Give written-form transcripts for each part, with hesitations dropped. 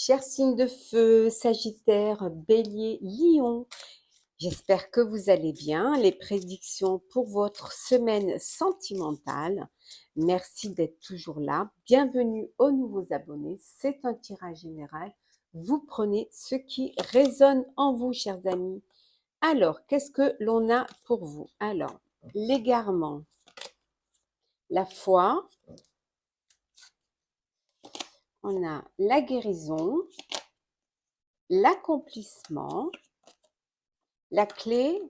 Chers signes de feu, Sagittaire, Bélier, Lion, j'espère que vous allez bien. Les prédictions pour votre semaine sentimentale. Merci d'être toujours là. Bienvenue aux nouveaux abonnés. C'est un tirage général. Vous prenez ce qui résonne en vous, chers amis. Alors, qu'est-ce que l'on a pour vous? Alors, l'égarement, la foi, on a la guérison, l'accomplissement, la clé.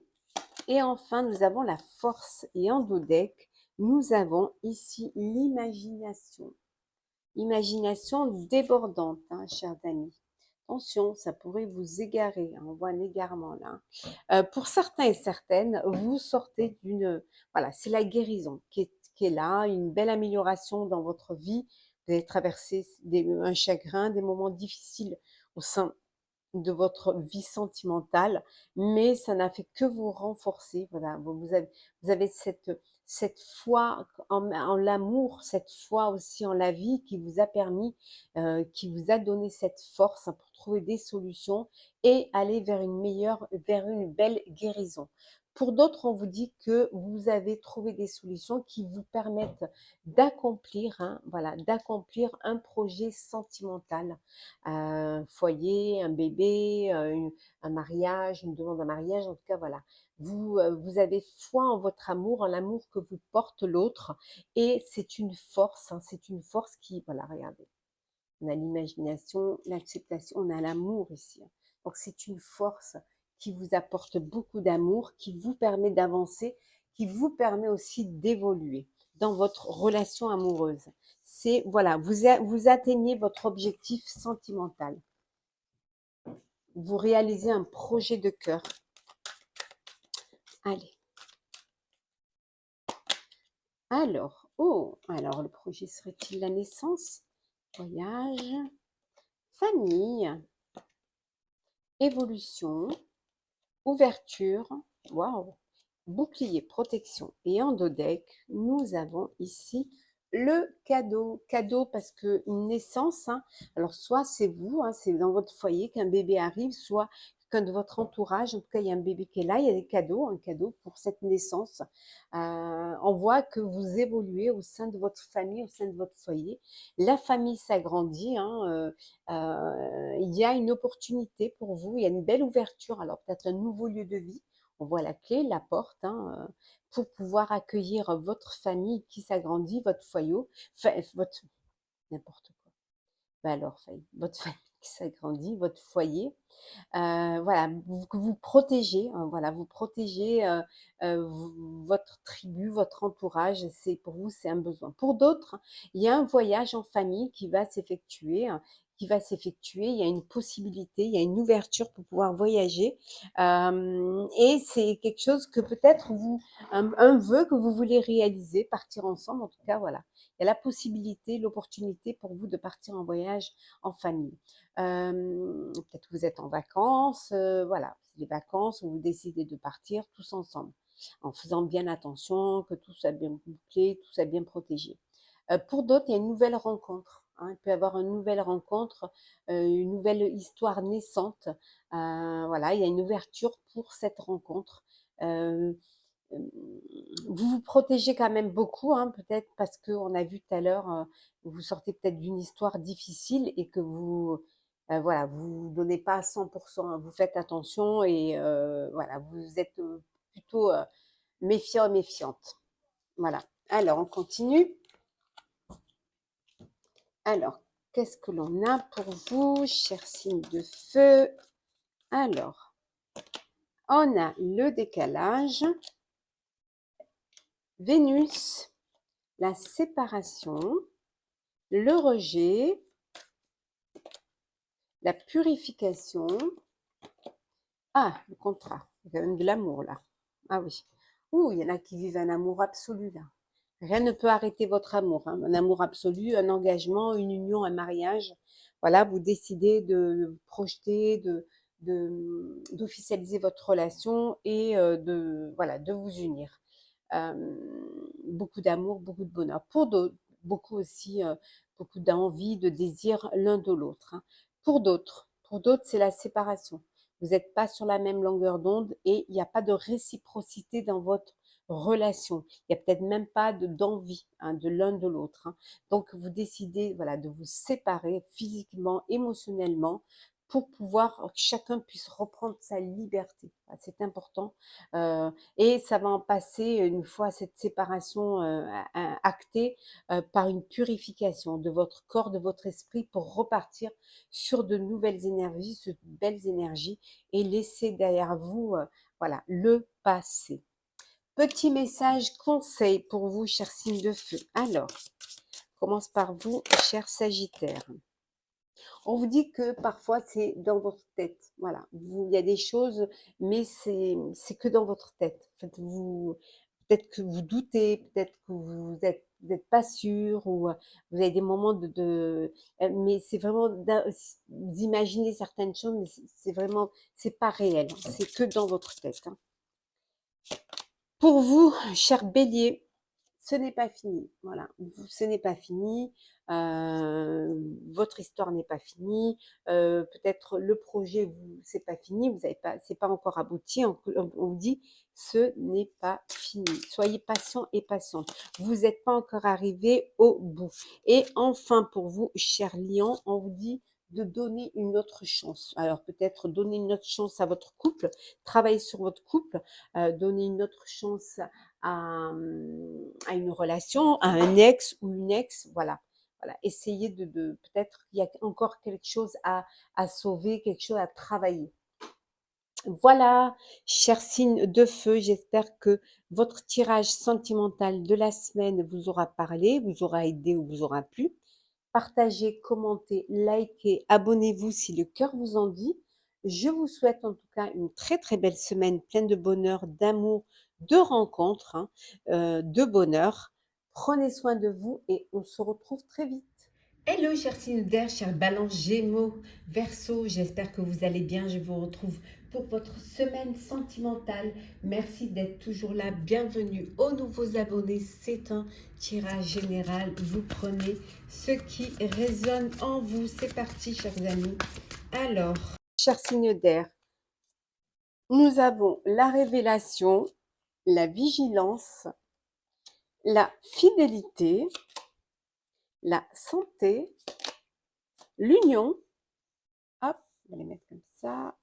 Et enfin, nous avons la force. Et en dos deck, nous avons ici l'imagination. Imagination débordante, hein, chers amis. Attention, ça pourrait vous égarer, hein, on voit un égarement là. Pour certains et certaines, vous sortez d'une... Voilà, c'est la guérison qui est là, une belle amélioration dans votre vie. Vous avez traversé un chagrin, des moments difficiles au sein de votre vie sentimentale, mais ça n'a fait que vous renforcer. Voilà, vous avez cette foi en l'amour, cette foi aussi en la vie qui vous a permis, qui vous a donné cette force pour trouver des solutions et aller vers une meilleure, vers une belle guérison. Pour d'autres, on vous dit que vous avez trouvé des solutions qui vous permettent d'accomplir, hein, voilà, d'accomplir un projet sentimental, un foyer, un bébé, un mariage, une demande en mariage, en tout cas voilà. Vous avez foi en votre amour, en l'amour que vous porte l'autre, et c'est une force, hein, c'est une force qui, voilà, regardez, on a l'imagination, l'acceptation, on a l'amour ici, hein. Donc c'est une force qui vous apporte beaucoup d'amour, qui vous permet d'avancer, qui vous permet aussi d'évoluer dans votre relation amoureuse. C'est, voilà, vous atteignez votre objectif sentimental. Vous réalisez un projet de cœur. Allez. Alors le projet serait-il la naissance, voyage, famille, évolution, ouverture, waouh, bouclier, protection. Et en dos deck, nous avons ici le cadeau. Cadeau parce que une naissance, hein, alors soit c'est vous, hein, c'est dans votre foyer qu'un bébé arrive, soit qu'un de votre entourage, en tout cas il y a un bébé qui est là, il y a des cadeaux, un cadeau pour cette naissance. On voit que vous évoluez au sein de votre famille, au sein de votre foyer. La famille s'agrandit, hein, il y a une opportunité pour vous, il y a une belle ouverture, alors peut-être un nouveau lieu de vie. On voit la clé, la porte, hein, pour pouvoir accueillir votre famille qui s'agrandit, votre foyer, votre n'importe quoi. Bah alors, votre famille qui s'agrandit, votre foyer. Voilà, vous protégez, voilà, vous protégez, votre tribu, votre entourage, c'est pour vous, c'est un besoin. Pour d'autres, il y a un voyage en famille qui va s'effectuer, il y a une possibilité, il y a une ouverture pour pouvoir voyager, et c'est quelque chose que peut-être un vœu que vous voulez réaliser, partir ensemble, en tout cas, voilà. Il y a la possibilité, l'opportunité pour vous de partir en voyage en famille. Peut-être que vous êtes en vacances, voilà, c'est les vacances où vous décidez de partir tous ensemble, en faisant bien attention, que tout soit bien bouclé, tout soit bien protégé. Pour d'autres, il y a une nouvelle rencontre, hein, il peut y avoir une nouvelle rencontre, une nouvelle histoire naissante, voilà, il y a une ouverture pour cette rencontre. Heu, vous vous protégez quand même beaucoup, hein, peut-être parce qu'on a vu tout à l'heure, vous sortez peut-être d'une histoire difficile et que vous, voilà, vous donnez pas à 100%, hein, vous faites attention et voilà, vous êtes, plutôt, méfiant, méfiante. Voilà. Alors on continue. Alors, qu'est-ce que l'on a pour vous, chers signes de feu? Alors, on a le décalage, Vénus, la séparation, le rejet, la purification. Ah, le contrat. Il y a quand même de l'amour là. Ah oui. Ouh, il y en a qui vivent un amour absolu là. Rien ne peut arrêter votre amour, hein. Un amour absolu, un engagement, une union, un mariage. Voilà, vous décidez de vous projeter, d'officialiser votre relation et voilà, de vous unir. Beaucoup d'amour, beaucoup de bonheur. Pour d'autres, beaucoup aussi, beaucoup d'envie, de désir l'un de l'autre, hein. Pour d'autres, c'est la séparation. Vous n'êtes pas sur la même longueur d'onde et il n'y a pas de réciprocité dans votre relation. Il n'y a peut-être même pas d'envie hein, de l'un de l'autre. Hein. Donc, vous décidez voilà, de vous séparer physiquement, émotionnellement, pour pouvoir que chacun puisse reprendre sa liberté. C'est important. Et ça va en passer, une fois cette séparation actée, par une purification de votre corps, de votre esprit, pour repartir sur de nouvelles énergies, sur de belles énergies, et laisser derrière vous voilà, le passé. Petit message conseil pour vous, chers signes de feu. Alors, commence par vous, cher Sagittaire. On vous dit que parfois c'est dans votre tête. Voilà, il y a des choses, mais c'est que dans votre tête. En fait, peut-être que vous doutez, peut-être que vous êtes pas sûr, ou vous avez des moments mais c'est vraiment, vous imaginez certaines choses, mais c'est vraiment, c'est pas réel. Hein. C'est que dans votre tête. Hein. Pour vous, cher Bélier, ce n'est pas fini. Voilà, ce n'est pas fini. Votre histoire n'est pas finie. Peut-être le projet, c'est pas fini. Vous avez pas, c'est pas encore abouti. On vous dit, ce n'est pas fini. Soyez patient et patiente. Vous n'êtes pas encore arrivé au bout. Et enfin, pour vous, cher Lion, on vous dit de donner une autre chance. Alors peut-être donner une autre chance à votre couple, travailler sur votre couple, donner une autre chance à une relation, à un ex ou une ex, voilà. Voilà, essayez peut-être qu'il y a encore quelque chose à sauver, quelque chose à travailler. Voilà, chers signes de feu, j'espère que votre tirage sentimental de la semaine vous aura parlé, vous aura aidé ou vous aura plu. Partagez, commentez, likez, abonnez-vous si le cœur vous en dit. Je vous souhaite en tout cas une très très belle semaine pleine de bonheur, d'amour, de rencontres, hein, de bonheur. Prenez soin de vous et on se retrouve très vite. Hello, chers signes d'air, chers balances Gémeaux, Verseau, j'espère que vous allez bien. Je vous retrouve pour votre semaine sentimentale. Merci d'être toujours là. Bienvenue aux nouveaux abonnés. C'est un tirage général. Vous prenez ce qui résonne en vous. C'est parti, chers amis. Alors, chers signes d'air, nous avons la révélation, la vigilance, la fidélité, la santé, l'union. Hop, on va les mettre comme ça.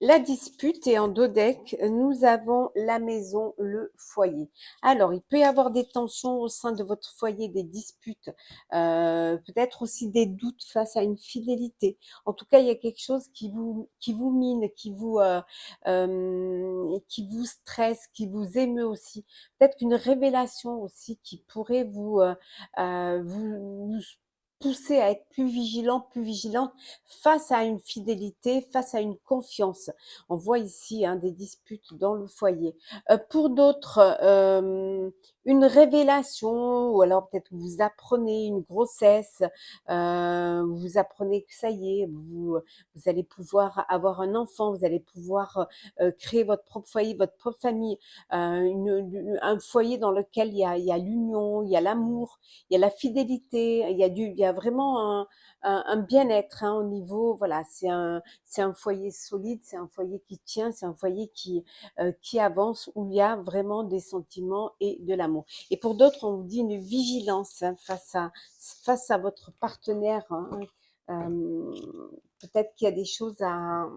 La dispute, et en dos deck, nous avons la maison, le foyer. Alors, il peut y avoir des tensions au sein de votre foyer, des disputes, peut-être aussi des doutes face à une fidélité. En tout cas, il y a quelque chose qui vous mine, qui vous stresse, qui vous émeut aussi. Peut-être qu'une révélation aussi qui pourrait vous pousser à être plus vigilant, plus vigilante face à une fidélité, face à une confiance. On voit ici hein, des disputes dans le foyer. Pour d'autres, une révélation, ou alors peut-être vous apprenez une grossesse, vous apprenez que ça y est, vous allez pouvoir avoir un enfant, vous allez pouvoir créer votre propre foyer, votre propre famille, un foyer dans lequel il y a l'union, il y a l'amour, il y a la fidélité, il y a vraiment un bien-être hein, au niveau, voilà, c'est un foyer solide, c'est un foyer qui tient, c'est un foyer qui avance, où il y a vraiment des sentiments et de l'amour. Et pour d'autres, on vous dit une vigilance hein, face à votre partenaire. Hein, peut-être qu'il y a des choses à...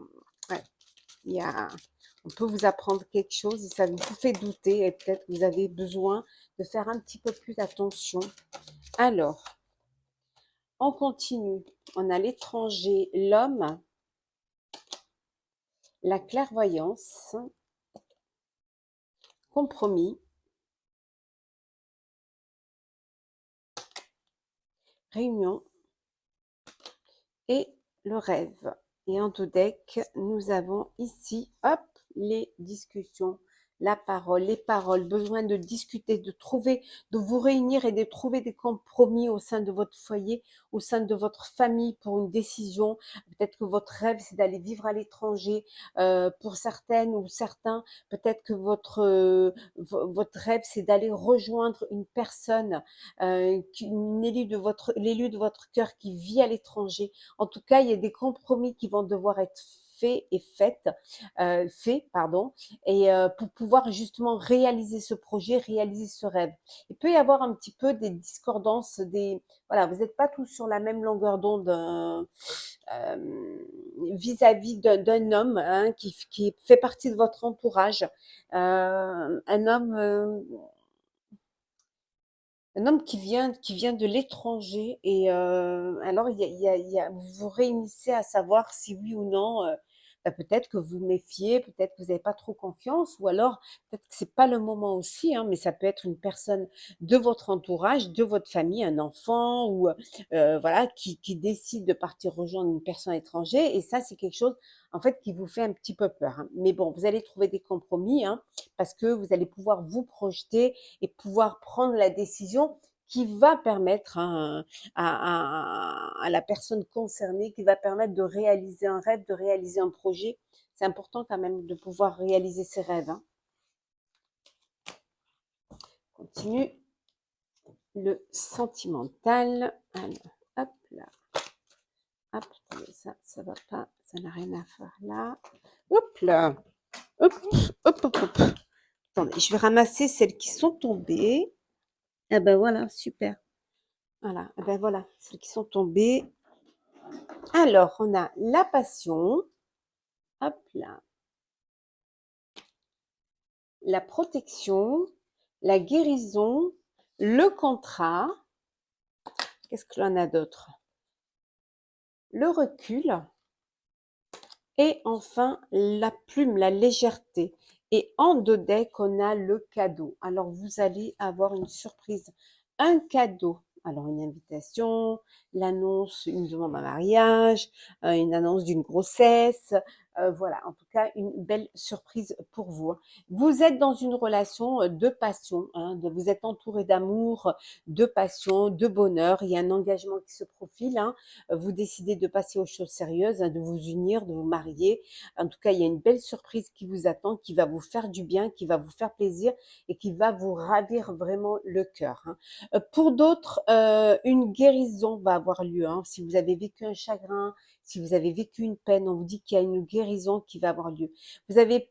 Ouais, il y a, on peut vous apprendre quelque chose et ça vous fait douter et peut-être que vous avez besoin de faire un petit peu plus attention. Alors, on continue. On a l'étranger, l'homme, la clairvoyance, compromis, réunion et le rêve. Et en tout deck, nous avons ici, hop, les discussions, la parole, les paroles, besoin de discuter, de trouver, de vous réunir et de trouver des compromis au sein de votre foyer, au sein de votre famille pour une décision. Peut-être que votre rêve, c'est d'aller vivre à l'étranger. Pour certaines ou certains, peut-être que votre rêve, c'est d'aller rejoindre une personne, l'élu de votre cœur qui vit à l'étranger. En tout cas, il y a des compromis qui vont devoir être faits, pardon, et pour pouvoir justement réaliser ce projet, réaliser ce rêve. Il peut y avoir un petit peu des discordances, voilà, vous n'êtes pas tous sur la même longueur d'onde vis-à-vis d'un homme hein, qui fait partie de votre entourage. Un homme qui vient de l'étranger et alors vous vous réunissez à savoir si oui ou non, bah, peut-être que vous méfiez, peut-être que vous n'avez pas trop confiance ou alors peut-être que c'est pas le moment aussi, hein, mais ça peut être une personne de votre entourage, de votre famille, un enfant ou voilà qui décide de partir rejoindre une personne étrangère et ça c'est quelque chose en fait qui vous fait un petit peu peur, hein. Mais bon, vous allez trouver des compromis, hein, parce que vous allez pouvoir vous projeter et pouvoir prendre la décision qui va permettre à la personne concernée, qui va permettre de réaliser un rêve, de réaliser un projet. C'est important quand même de pouvoir réaliser ses rêves, hein. Continue le sentimental. Alors, hop là, hop, ça va pas, ça n'a rien à faire là. Hop là, hop, hop, hop, hop. Attendez, je vais ramasser celles qui sont tombées. Ah ben voilà, super. Voilà, ah ben voilà, celles qui sont tombées. Alors, on a la passion, hop là, la protection, la guérison, le contrat. Qu'est-ce que l'on a d'autre? Le recul et enfin la plume, la légèreté. Et en deux decks, on a le cadeau. Alors, vous allez avoir une surprise, un cadeau. Alors, une invitation, l'annonce, une demande en mariage, une annonce d'une grossesse. Voilà, en tout cas, une belle surprise pour vous, hein. Vous êtes dans une relation de passion, hein, vous êtes entouré d'amour, de passion, de bonheur. Il y a un engagement qui se profile, hein. Vous décidez de passer aux choses sérieuses, hein, de vous unir, de vous marier. En tout cas, il y a une belle surprise qui vous attend, qui va vous faire du bien, qui va vous faire plaisir et qui va vous ravir vraiment le cœur, hein. Pour d'autres, une guérison va avoir lieu, hein. Si vous avez vécu un chagrin, si vous avez vécu une peine, on vous dit qu'il y a une guérison qui va avoir lieu. Vous allez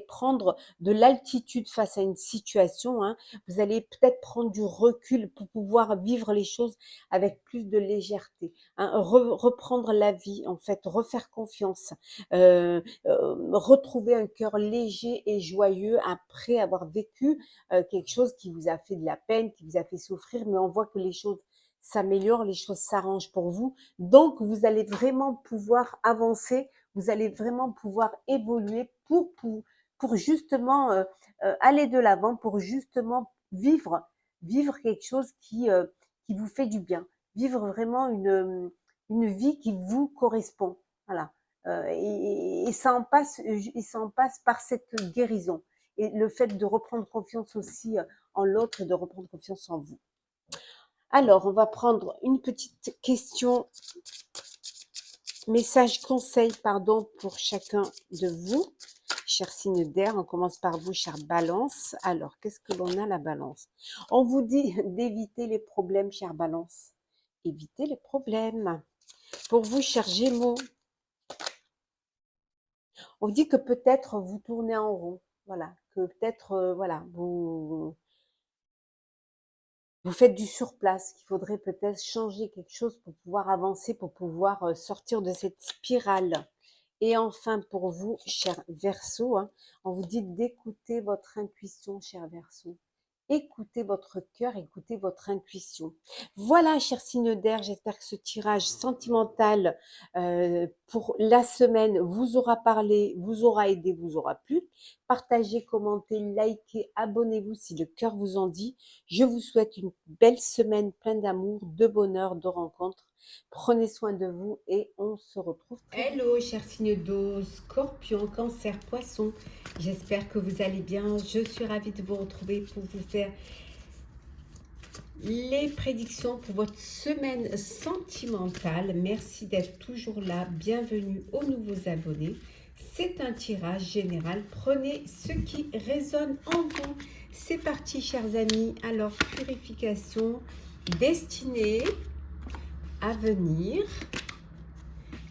prendre de l'altitude face à une situation, hein. Vous allez peut-être prendre du recul pour pouvoir vivre les choses avec plus de légèreté, hein. Reprendre la vie, en fait, refaire confiance, retrouver un cœur léger et joyeux après avoir vécu quelque chose qui vous a fait de la peine, qui vous a fait souffrir, mais on voit que les choses s'améliorent, les choses s'arrangent pour vous. Donc, vous allez vraiment pouvoir avancer, vous allez vraiment pouvoir évoluer pour justement aller de l'avant, pour justement vivre quelque chose qui vous fait du bien, vivre vraiment une vie qui vous correspond. Voilà. Et ça en passe par cette guérison. Et le fait de reprendre confiance aussi en l'autre et de reprendre confiance en vous. Alors, on va prendre une petite question, message, conseil, pardon, pour chacun de vous. Cher signe d'air, on commence par vous, chère balance. Alors, qu'est-ce que l'on a, la balance? On vous dit d'éviter les problèmes, chère balance. Évitez les problèmes. Pour vous, cher gémeaux, on vous dit que peut-être vous tournez en rond. Voilà, que peut-être, voilà, vous faites du surplace, qu'il faudrait peut-être changer quelque chose pour pouvoir avancer, pour pouvoir sortir de cette spirale. Et enfin, pour vous, cher Verseau, hein, on vous dit d'écouter votre intuition, cher Verseau. Écoutez votre cœur, écoutez votre intuition. Voilà, cher signe d'air, j'espère que ce tirage sentimental pour la semaine vous aura parlé, vous aura aidé, vous aura plu. partagez, commentez, likez, abonnez-vous si le cœur vous en dit. Je vous souhaite une belle semaine pleine d'amour, de bonheur, de rencontres. Prenez soin de vous et on se retrouve très vite. Hello, chers signes d'eau, Scorpion, Cancer, Poisson. J'espère que vous allez bien. Je suis ravie de vous retrouver pour vous faire les prédictions pour votre semaine sentimentale. Merci d'être toujours là. Bienvenue aux nouveaux abonnés. C'est un tirage général. Prenez ce qui résonne en vous. C'est parti, chers amis. Alors, purification, destinée, avenir,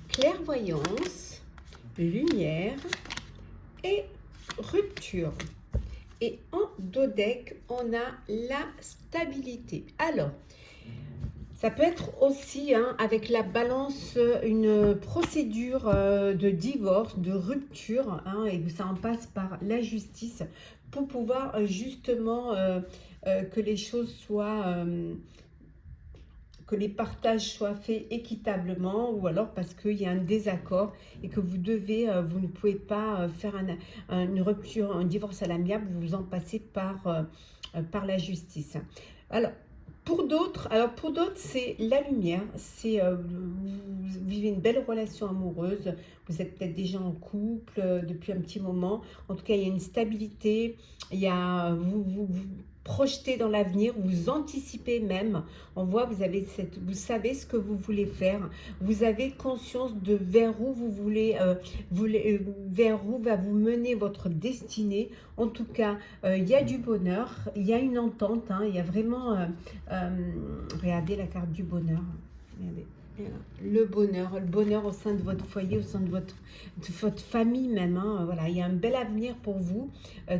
clairvoyance, lumière et rupture. Et en dos deck, on a la stabilité. Alors, ça peut être aussi avec la balance une procédure de divorce, de rupture, et que ça en passe par la justice pour pouvoir justement que les choses soient, que les partages soient faits équitablement, ou alors parce qu'il y a un désaccord et que vous devez, vous ne pouvez pas faire une rupture, un divorce à l'amiable, vous en passez par la justice. Alors, pour d'autres, c'est la lumière, c'est vous vivez une belle relation amoureuse, vous êtes peut-être déjà en couple depuis un petit moment, en tout cas il y a une stabilité, il y a, vous projetez dans l'avenir, vous anticipez même, on voit, vous savez ce que vous voulez faire, vous avez conscience de vers où vous voulez, vers où va vous mener votre destinée. En tout cas, il y a du bonheur, il y a une entente, il y a vraiment, regardez la carte du bonheur, regardez. Le bonheur au sein de votre foyer, au sein de votre famille même, voilà, il y a un bel avenir pour vous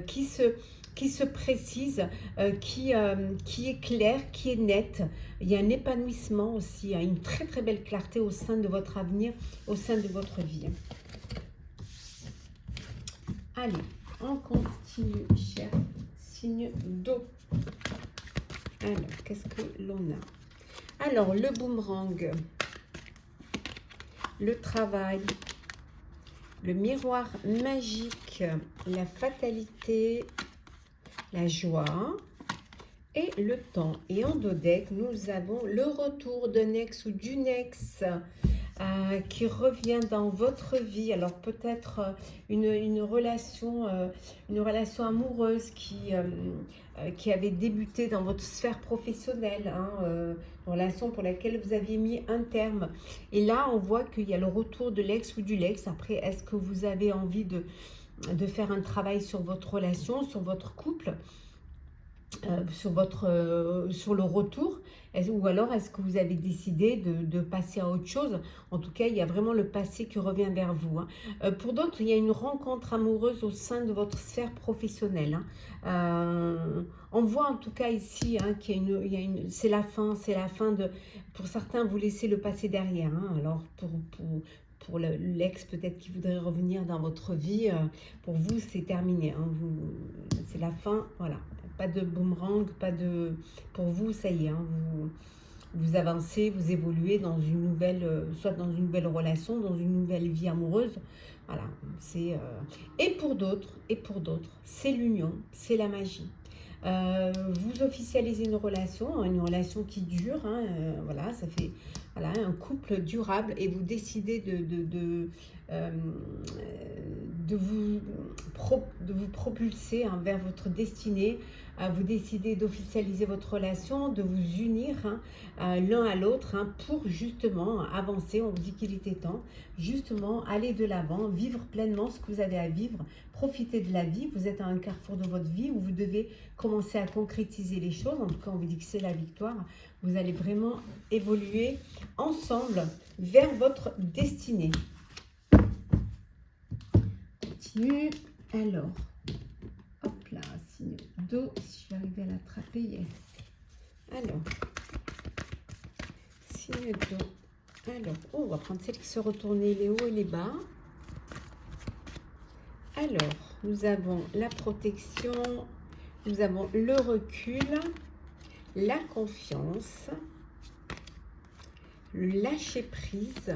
qui se précise, qui est clair, qui est net. Il y a un épanouissement aussi, une très très belle clarté au sein de votre avenir, au sein de votre vie. Allez, on continue, cher signe d'eau. Alors, qu'est-ce que l'on a? Alors, le boomerang, le travail, le miroir magique, la fatalité, la joie et le temps. Et en dos deck, nous avons le retour d'un ex ou d'une ex qui revient dans votre vie. Alors peut-être une relation amoureuse qui avait débuté dans votre sphère professionnelle, une relation pour laquelle vous aviez mis un terme. Et là, on voit qu'il y a le retour de l'ex ou du lex. Après, est-ce que vous avez envie de faire un travail sur votre relation, sur votre couple, sur le retour, ou alors est-ce que vous avez décidé de passer à autre chose? En tout cas, il y a vraiment le passé qui revient vers vous. Pour d'autres, il y a une rencontre amoureuse au sein de votre sphère professionnelle. On voit en tout cas ici qu'il y a une, c'est la fin de, pour certains, vous laissez le passé derrière. Alors pour l'ex peut-être qui voudrait revenir dans votre vie, pour vous c'est terminé, c'est la fin, voilà. Pas de boomerang, pas de... Pour vous, ça y est, vous avancez, vous évoluez dans une nouvelle, soit dans une nouvelle relation, dans une nouvelle vie amoureuse. Voilà, c'est... Et pour d'autres, c'est l'union, c'est la magie. Vous officialisez une relation qui dure, voilà, ça fait un couple durable, et vous décidez de vous propulser vers votre destinée. Vous décidez d'officialiser votre relation, de vous unir l'un à l'autre pour justement avancer. On vous dit qu'il était temps, justement, aller de l'avant, vivre pleinement ce que vous avez à vivre, profiter de la vie. Vous êtes à un carrefour de votre vie où vous devez commencer à concrétiser les choses. En tout cas, on vous dit que c'est la victoire. Vous allez vraiment évoluer ensemble vers votre destinée. Continue. Alors, hop là, signe d'eau, si je vais arriver à l'attraper, yes. Alors, signe d'eau. Alors, on va prendre celle qui se retournait, les hauts et les bas. Alors, nous avons la protection, nous avons le recul, la confiance, le lâcher prise,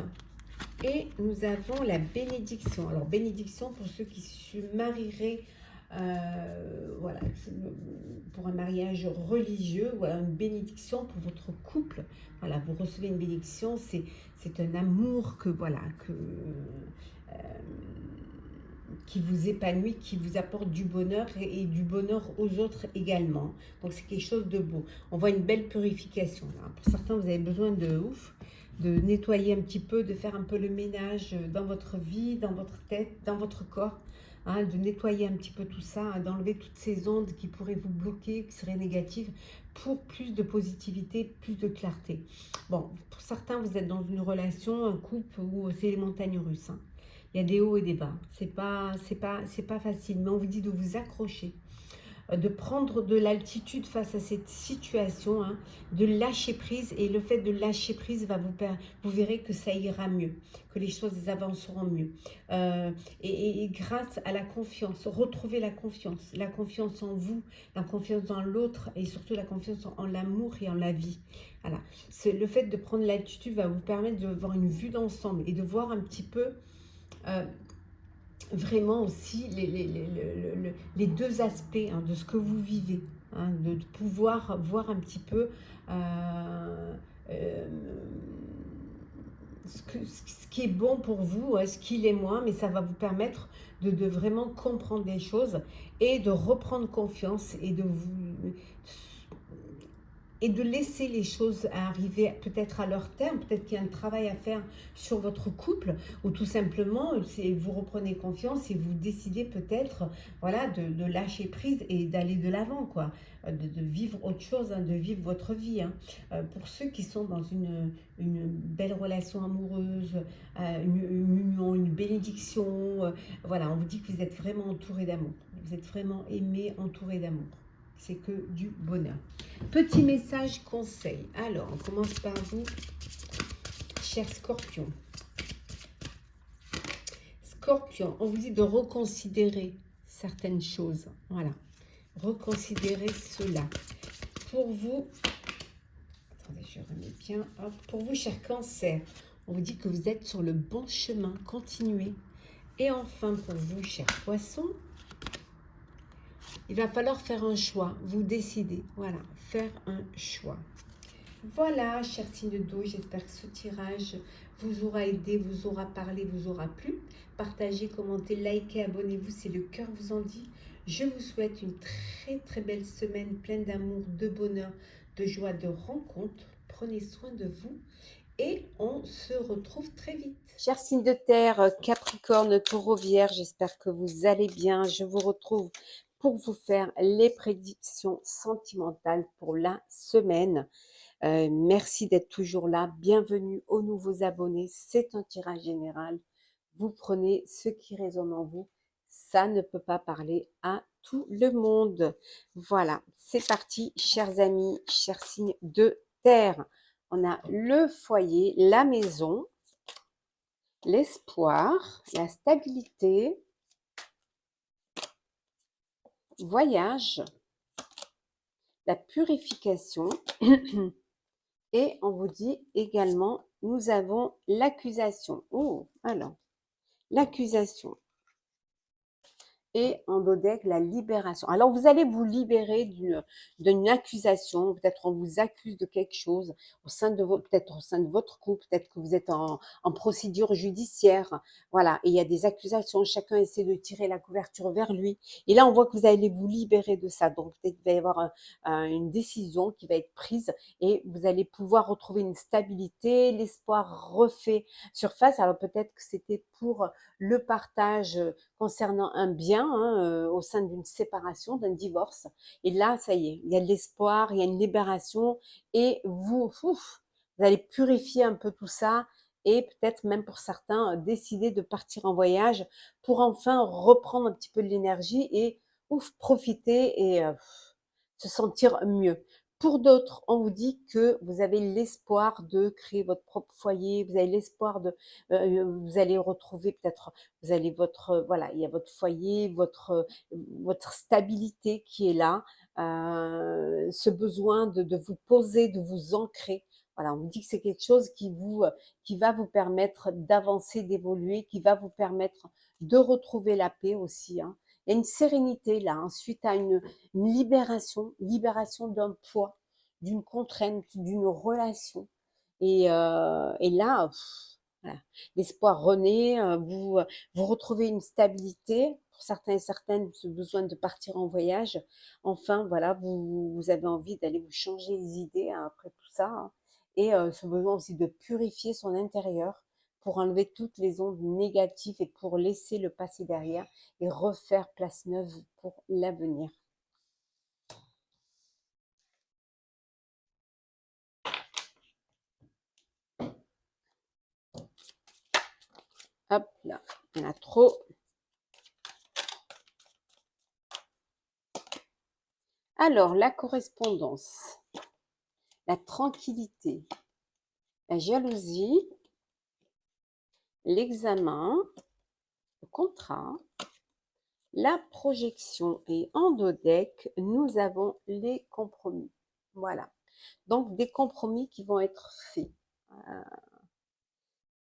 et nous avons la bénédiction. Alors, bénédiction pour ceux qui se marieraient voilà, pour un mariage religieux, voilà, une bénédiction pour votre couple. Voilà, vous recevez une bénédiction, c'est un amour que, voilà, euh, qui vous épanouit, qui vous apporte du bonheur et du bonheur aux autres également. Donc c'est quelque chose de beau. On voit une belle purification là. Pour certains, vous avez besoin de ouf, de nettoyer un petit peu, de faire un peu le ménage dans votre vie, dans votre tête, dans votre corps. Hein, de nettoyer un petit peu tout ça, hein, d'enlever toutes ces ondes qui pourraient vous bloquer, qui seraient négatives, pour plus de positivité, plus de clarté. Bon, pour certains, vous êtes dans une relation, un couple où c'est les montagnes russes. Hein. Il y a des hauts et des bas. C'est pas facile, mais on vous dit de vous accrocher, de prendre de l'altitude face à cette situation, hein, de lâcher prise. Et le fait de lâcher prise va vous verrez que ça ira mieux, que les choses avanceront mieux. Et grâce à la confiance, retrouvez la confiance en vous, la confiance dans l'autre et surtout la confiance en l'amour et en la vie. Voilà. Le fait de prendre l'altitude va vous permettre d'avoir une vue d'ensemble et de voir un petit peu euh, vraiment aussi les deux aspects, hein, de ce que vous vivez, hein, de pouvoir voir un petit peu euh, ce qui est bon pour vous, ce qui l'est moins, mais ça va vous permettre de vraiment comprendre les choses et de reprendre confiance et de laisser les choses arriver peut-être à leur terme. Peut-être qu'il y a un travail à faire sur votre couple, ou tout simplement, vous reprenez confiance et vous décidez peut-être, voilà, de lâcher prise et d'aller de l'avant, quoi, de vivre autre chose, hein, de vivre votre vie. Hein. Pour ceux qui sont dans une belle relation amoureuse, une union, une bénédiction, voilà, on vous dit que vous êtes vraiment entouré d'amour. Vous êtes vraiment aimé, entouré d'amour. C'est que du bonheur. Petit message conseil. Alors, on commence par vous, cher Scorpion. Scorpion, on vous dit de reconsidérer certaines choses. Voilà. Reconsidérer cela. Pour vous, attendez, je remets bien. Hop, pour vous, cher Cancer, on vous dit que vous êtes sur le bon chemin. Continuez. Et enfin, pour vous, cher Poisson, il va falloir faire un choix. Vous décidez. Voilà, faire un choix. Voilà, cher signe d'eau, j'espère que ce tirage vous aura aidé, vous aura parlé, vous aura plu. Partagez, commentez, likez, abonnez-vous si le cœur vous en dit. Je vous souhaite une très très belle semaine pleine d'amour, de bonheur, de joie, de rencontres. Prenez soin de vous et on se retrouve très vite. Chers signes de terre, Capricorne, Taureau, Vierge, j'espère que vous allez bien. Je vous retrouve pour vous faire les prédictions sentimentales pour la semaine. Merci d'être toujours là. Bienvenue aux nouveaux abonnés. C'est un tirage général. Vous prenez ce qui résonne en vous. Ça ne peut pas parler à tout le monde. Voilà, c'est parti, chers amis, chers signes de terre. On a le foyer, la maison, l'espoir, la stabilité, voyage, la purification. Et on vous dit également, nous avons l'accusation. Oh, alors, l'accusation. Et en dodec, la libération. Alors, vous allez vous libérer d'une accusation. Peut-être on vous accuse de quelque chose au sein de peut-être au sein de votre couple. Peut-être que vous êtes en procédure judiciaire. Voilà. Et il y a des accusations. Chacun essaie de tirer la couverture vers lui. Et là, on voit que vous allez vous libérer de ça. Donc, peut-être qu'il va y avoir une décision qui va être prise et vous allez pouvoir retrouver une stabilité. L'espoir refait surface. Alors, peut-être que c'était pour le partage concernant un bien, hein, au sein d'une séparation, d'un divorce. Et là, ça y est, il y a de l'espoir, il y a une libération et vous allez purifier un peu tout ça et peut-être même pour certains décider de partir en voyage pour enfin reprendre un petit peu de l'énergie et profiter et se sentir mieux. Pour d'autres, on vous dit que vous avez l'espoir de créer votre propre foyer, vous avez l'espoir vous allez retrouver peut-être, vous allez voilà, il y a votre foyer, votre stabilité qui est là, ce besoin de vous poser, de vous ancrer. Voilà, on vous dit que c'est quelque chose qui va vous permettre d'avancer, d'évoluer, qui va vous permettre de retrouver la paix aussi, hein. y a une sérénité là, hein, suite à une libération d'un poids, d'une contrainte, d'une relation. Et là, voilà, l'espoir renaît, vous retrouvez une stabilité. Pour certains et certaines, ce besoin de partir en voyage. Enfin, voilà, vous avez envie d'aller vous changer les idées, hein, après tout ça, hein. Et ce besoin aussi de purifier son intérieur pour enlever toutes les ondes négatives et pour laisser le passé derrière et refaire place neuve pour l'avenir. Hop là, il y en a trop. Alors, la correspondance, la tranquillité, la jalousie, l'examen, le contrat, la projection et en dos deck, nous avons les compromis. Voilà. Donc, des compromis qui vont être faits.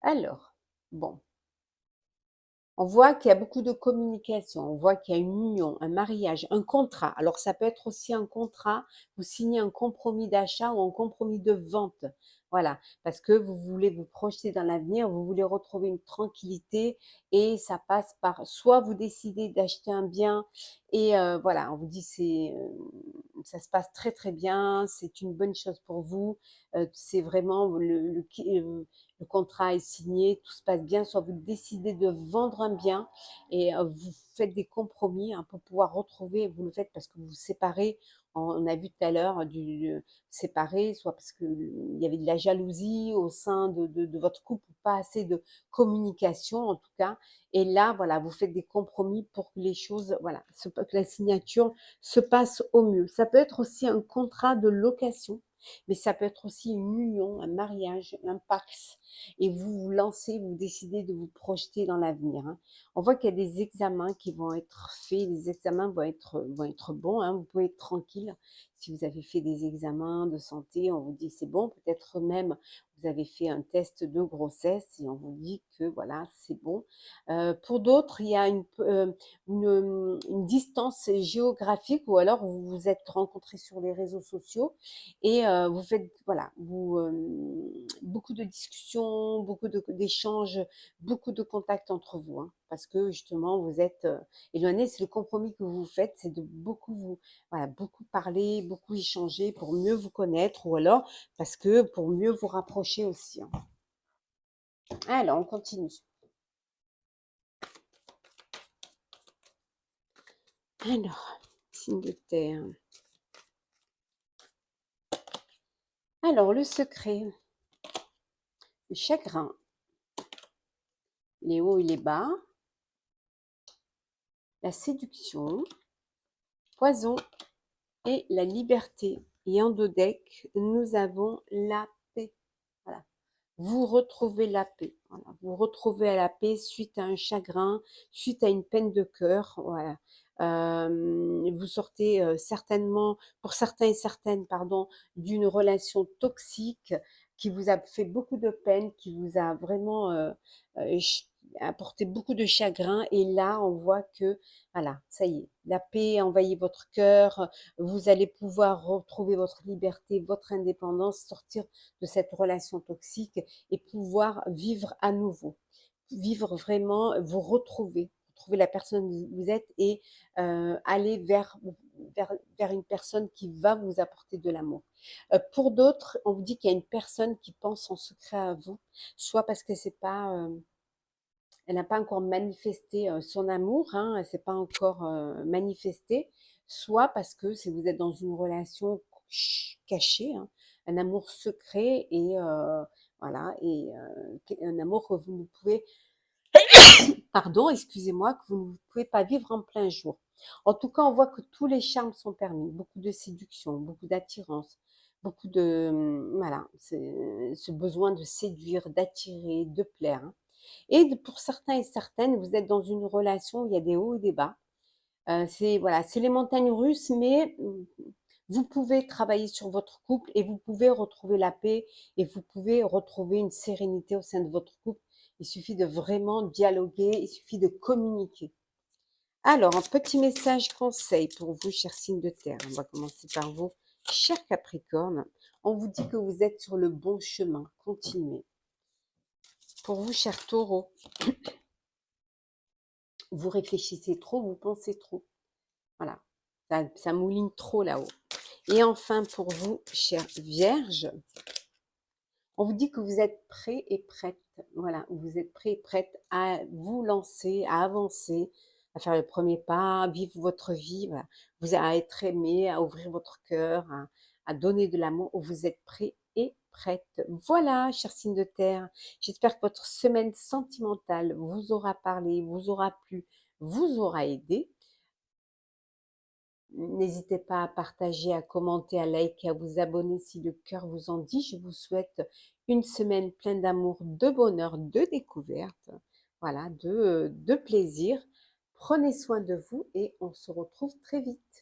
Alors, bon, on voit qu'il y a beaucoup de communication, on voit qu'il y a une union, un mariage, un contrat. Alors, ça peut être aussi un contrat, vous signez un compromis d'achat ou un compromis de vente. Voilà, parce que vous voulez vous projeter dans l'avenir, vous voulez retrouver une tranquillité et ça passe par soit vous décidez d'acheter un bien et voilà, on vous dit ça se passe très très bien, c'est une bonne chose pour vous, c'est vraiment le contrat est signé, tout se passe bien, soit vous décidez de vendre un bien et vous faites des compromis, hein, pour pouvoir retrouver, vous le faites parce que vous vous séparez, on a vu tout à l'heure du séparé, soit parce qu'il y avait de la jalousie au sein de votre couple, pas assez de communication en tout cas. Et là, voilà, vous faites des compromis pour que les choses, voilà, que la signature se passe au mieux. Ça peut être aussi un contrat de location, mais ça peut être aussi une union, un mariage, un pax. Et vous vous lancez, vous décidez de vous projeter dans l'avenir, hein. On voit qu'il y a des examens qui vont être faits, les examens vont être bons, hein. Vous pouvez être tranquille. Si vous avez fait des examens de santé, on vous dit c'est bon, peut-être même vous avez fait un test de grossesse et on vous dit que voilà, c'est bon. Pour d'autres, il y a une distance géographique ou alors vous vous êtes rencontrés sur les réseaux sociaux et vous faites, voilà, beaucoup de discussions, beaucoup d'échanges, beaucoup de contacts entre vous, hein, parce que justement vous êtes éloignés. C'est le compromis que vous faites, c'est de voilà, beaucoup parler, beaucoup échanger pour mieux vous connaître ou alors parce que pour mieux vous rapprocher aussi, hein. Alors, on continue. Alors, signe de terre. Alors, le secret, le chagrin, les hauts et les bas, la séduction, poison et la liberté. Et en dos deck, nous avons la paix. Voilà. Vous retrouvez la paix. Voilà. Vous retrouvez la paix suite à un chagrin, suite à une peine de cœur. Voilà. Vous sortez certainement, pour certains et certaines, pardon, d'une relation toxique qui vous a fait beaucoup de peine, qui vous a vraiment apporté beaucoup de chagrin. Et là, on voit que, voilà, ça y est, la paix envahit votre cœur. Vous allez pouvoir retrouver votre liberté, votre indépendance, sortir de cette relation toxique et pouvoir vivre à nouveau. Vivre vraiment, retrouver la personne que vous êtes et aller vers une personne qui va vous apporter de l'amour. Pour d'autres, on vous dit qu'il y a une personne qui pense en secret à vous, soit parce que c'est pas, elle n'a pas encore manifesté son amour, hein, elle s'est pas encore manifestée, soit parce que si vous êtes dans une relation cachée, hein, un amour secret et voilà, et un amour que vous ne pouvez, pardon, excusez-moi, que vous ne pouvez pas vivre en plein jour. En tout cas, on voit que tous les charmes sont permis, beaucoup de séduction, beaucoup d'attirance, beaucoup de, voilà, ce besoin de séduire, d'attirer, de plaire, hein. Et pour certains et certaines, vous êtes dans une relation où il y a des hauts et des bas. C'est voilà, c'est les montagnes russes, mais vous pouvez travailler sur votre couple et vous pouvez retrouver la paix et vous pouvez retrouver une sérénité au sein de votre couple. Il suffit de vraiment dialoguer, il suffit de communiquer. Alors, un petit message conseil pour vous, chers signes de terre. On va commencer par vous, chers Capricorne. On vous dit que vous êtes sur le bon chemin. Continuez. Pour vous, chers Taureaux, vous réfléchissez trop, vous pensez trop. Voilà, ça mouline trop là-haut. Et enfin, pour vous, chers Vierges, on vous dit que vous êtes prêts et prêtes. Voilà, vous êtes prêts et prêtes à vous lancer, à avancer, à faire le premier pas, à vivre votre vie, voilà. Vous à être aimé, à ouvrir votre cœur, à donner de l'amour. Vous êtes prêts et prêtes. Voilà, chers signes de terre. J'espère que votre semaine sentimentale vous aura parlé, vous aura plu, vous aura aidé. N'hésitez pas à partager, à commenter, à liker, à vous abonner si le cœur vous en dit. Je vous souhaite une semaine pleine d'amour, de bonheur, de découverte, voilà, de plaisir. Prenez soin de vous et on se retrouve très vite.